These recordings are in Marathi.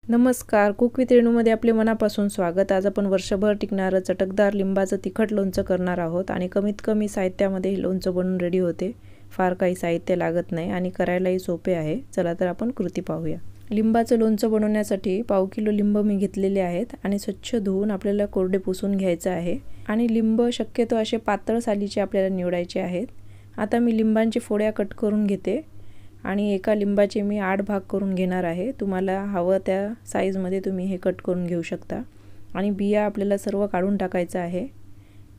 नमस्कार, कुक विथ रेणूमध्ये आपले मनापासून स्वागत। आज आपण वर्षभर टिकणारं चटकदार लिंबाचं तिखट लोणचं करणार आहोत आणि कमीत कमी साहित्यामध्ये हे लोणचं बनून रेडी होते। फार काही साहित्य लागत नाही आणि करायलाही सोपे आहे। चला तर आपण कृती पाहूया। लिंबाचं लोणचं बनवण्यासाठी पाव किलो लिंब मी घेतलेले आहेत आणि स्वच्छ धुवून आपल्याला कोरडे पुसून घ्यायचे आहे आणि लिंब शक्यतो असे पातळ सालीचे आपल्याला निवडायचे आहेत। आता मी लिंबांची फोड्या कट करून घेते आणि एका लिंबाचे मी 8 भाग करून घेणार आहे। तुम्हाला हवं त्या साइज मध्ये तुम्ही हे कट करून घेऊ शकता आणि बिया आपल्याला सर्व काढून टाकायचं आहे।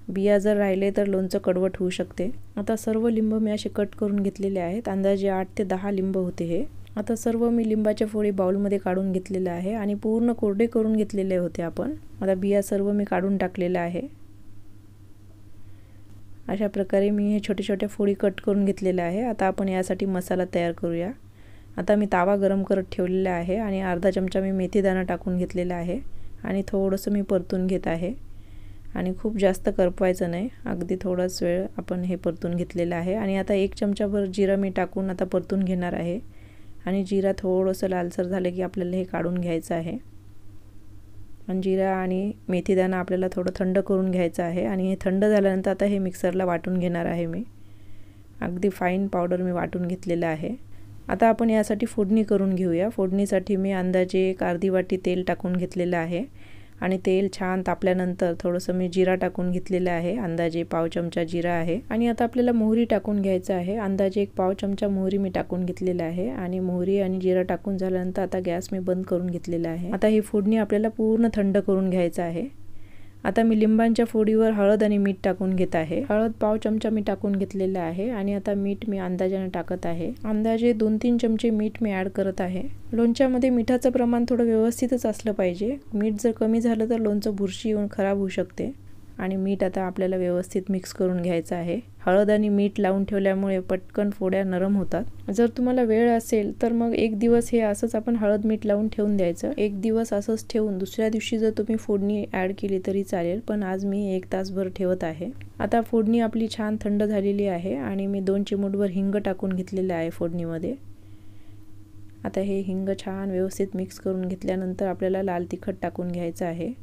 बिया जर राहिले तर लोणचं कडवट होऊ शकते। आता सर्व लिंब मी असे कट करून घेतलेले आहेत। अंदाजे 8 ते 10 लिंब होते हे। आता सर्व मी लिंबाच्या फोडी बाउल मध्ये काढून घेतलेले आहे आणि पूर्ण कोरडे करून घेतलेले होते आपण। आता बिया सर्व मी काढून टाकलेले आहे। अशा प्रकारे मी हे छोटे छोटे फोडी कट करून घेतलेले आहे। आता आपण यासाठी मसाला तयार करूया। आता मी तवा गरम करत ठेवलेला आहे आणि अर्धा चमचा मी मेथी दाणा टाकून घेतलेला आहे आणि थोडंसं मी परतून घेत आहे आणि खूप जास्त करपवायचं नाही, अगदी थोडाच वेळ आपण हे परतून घेतलेलं आहे। आणि आता 1 चमचाभर जिरा मी टाकून आता परतून घेणार आहे आणि जिरा थोडंसं लालसर झाले की आपल्याला हे काढून घ्यायचं आहे। आणि जिरा आणि मेथी दाणा आपल्याला थोडं थंड करून घ्यायचं आहे आणि हे थंड झाल्यानंतर आता हे मिक्सरला वाटून घेणार आहे मी। अगदी फाईन पावडर मी वाटून घेतलेलं आहे। आता आपण यासाठी फोडणी करून घेऊया। फोडणीसाठी मी अंदाजे 1 अर्धी वाटी तेल टाकून घेतलेलं आहे आणि तेल छान तापल्यानंतर थोडंसं मी जिरा टाकून घेतलेला आहे। अंदाजे पाव चमचा जिरा आहे आणि आता आपल्याला मोहरी टाकून घ्यायचं आहे। अंदाजे 1 पाव चमचा मोहरी मी टाकून घेतलेला आहे आणि मोहरी आणि जिरा टाकून झाल्यानंतर आता गॅस मी बंद करून घेतलेला आहे। आता ही फोडणी आपल्याला पूर्ण थंड करून घ्यायचं आहे। आता मी लिंबांच्या फोडीवर हळद आणि मीठ टाकून घेत आहे। हळद पाव चमचा मी टाकून घेतलेला आहे आणि आता मीठ मी अंदाजाने टाकत आहे। अंदाजे 2-3 चमचे मीठ मी ॲड करत आहे। लोणच्यामध्ये मिठाचं प्रमाण थोडं व्यवस्थितच असलं पाहिजे। मीठ जर कमी झालं तर लोणचं बुरशी येऊन खराब होऊ शकते आणि मीठ आता आपल्याला व्यवस्थित मिक्स करून घ्यायचं आहे। हळद आणि मीठ लावून ठेवल्यामुळे पटकन फोड्या नरम होतात। जर तुम्हाला वेळ असेल तर मग 1 दिवस हे असंच आपण हळद मीठ लावून ठेवून द्यायचं। 1 दिवस असंच ठेवून दुसऱ्या दिवशी जर तुम्ही फोडणी ॲड केली तरी चालेल, पण आज मी 1 तासभर ठेवत आहे। आता फोडणी आपली छान थंड झालेली आहे आणि मी 2 चिमूटभर हिंग टाकून घेतलेले आहे फोडणीमध्ये। आता हे हिंग छान व्यवस्थित मिक्स करून घेतल्यानंतर आपल्याला लाल तिखट टाकून घ्यायचं आहे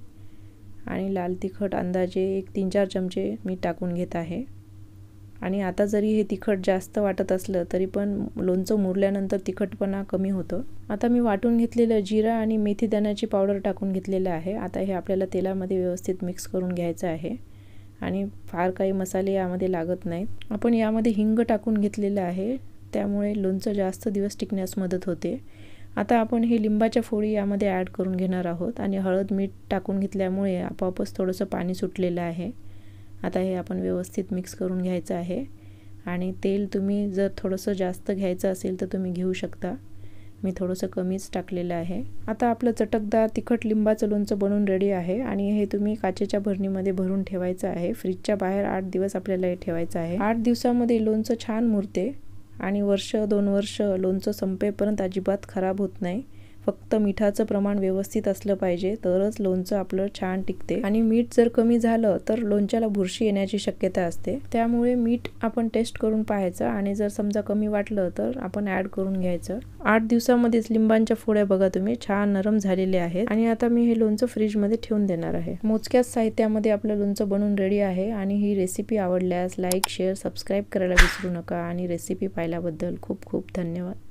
आणि लाल तिखट अंदाजे 3-4 चमचे मी टाकून घेत आहे। आणि आता जरी हे तिखट जास्त वाटत असलं तरी पण लोणचं मुरल्यानंतर तिखटपणा कमी होतं। आता मी वाटून घेतलेलं जिरा आणि मेथी दाण्याची पावडर टाकून घेतलेलं आहे। आता हे आपल्याला तेलामध्ये व्यवस्थित मिक्स करून घ्यायचं आहे आणि फार काही मसाले यामध्ये लागत नाहीत। आपण यामध्ये हिंग टाकून घेतलेलं आहे, त्यामुळे लोणचं जास्त दिवस टिकण्यास मदत होते। आता आपण हे लिंबाच्या फोडी यामध्ये ॲड करून घेणार आहोत आणि हळद मीठ टाकून घेतल्यामुळे आपोआपच थोडंसं पाणी सुटलेलं आहे। आता हे आपण व्यवस्थित मिक्स करून घ्यायचं आहे आणि तेल तुम्ही जर थोडंसं जास्त घ्यायचं असेल तर तुम्ही घेऊ शकता। मी थोडंसं कमीच टाकलेलं आहे। आता आपलं चटकदार तिखट लिंबाचं लोणचं बनून रेडी आहे आणि हे तुम्ही काचेच्या भरणीमध्ये भरून ठेवायचं आहे। फ्रीजच्या बाहेर 8 दिवस आपल्याला हे ठेवायचं आहे। 8 दिवसामध्ये लोणचं छान मुरते आणि 1-2 वर्ष लोणचं संपेपर्यंत अजिबात खराब होत नाही। फक्त मिठाचं प्रमाण व्यवस्थित असलं पाहिजे तरच लोणचं आपलं छान टिकते आणि मीठ जर कमी झालं तर लोणच्याला बुरशी येण्याची शक्यता असते। त्यामुळे मीठ आपण टेस्ट करून पाहायचं आणि जर समजा कमी वाटलं तर आपण ॲड करून घ्यायचं। 8 दिवसामध्येच लिंबांच्या फोड्या बघा तुम्ही छान नरम झालेले आहेत आणि आता मी हे लोणचं फ्रीजमध्ये ठेवून देणार आहे। मोजक्याच साहित्यामध्ये आपलं लोणचं बनून रेडी आहे आणि ही रेसिपी आवडल्यास लाईक, शेअर, सबस्क्राईब करायला विसरू नका आणि रेसिपी पाहिल्याबद्दल खूप खूप धन्यवाद।